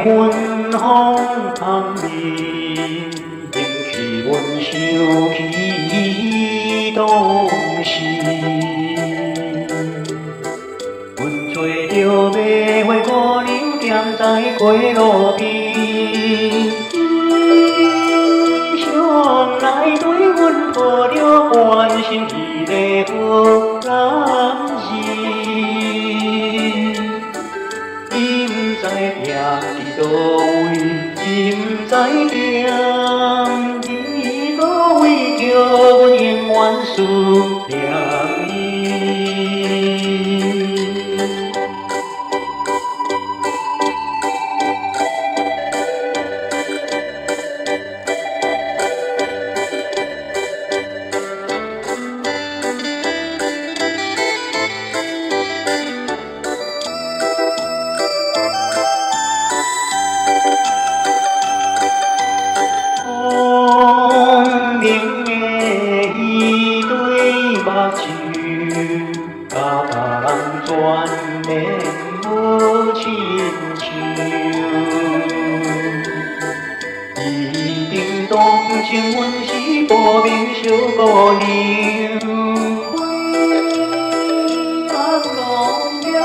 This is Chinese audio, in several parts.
芬芳探面，引起阮想起当时。阮做着卖花姑娘，踮在街路边。想来对阮抱着关心伊个好男人，伊毋知踮伫倒位，伊毋知踮伫倒位，叫阮永远思念伊。明的伊对目睭，甲别人全然无亲像。伊定当情阮是无名小姑娘，暗路掠来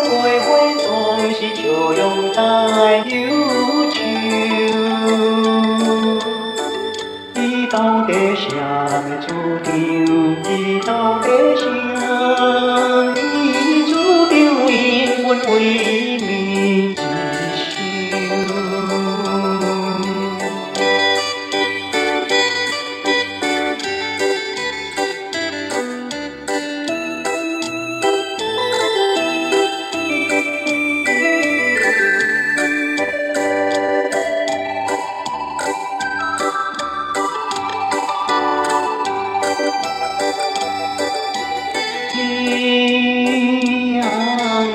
花花，总是笑容在忧愁。到底啥物注定？伊到底啥物注定？因阮为伊眠一生。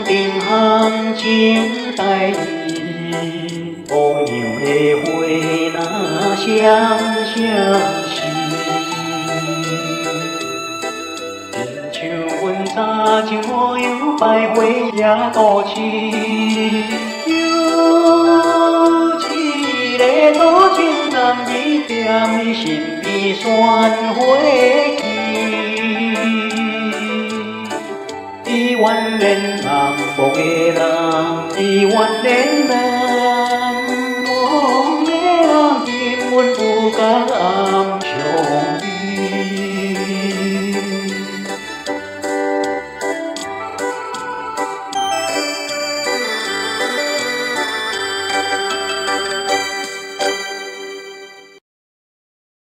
定行情在意，乌杨的花若双双是，亲像阮早前无忧百花也多痴，有一个多情男儿踮你身边选花枝。伊怨恋南国的人，伊怨恋咱。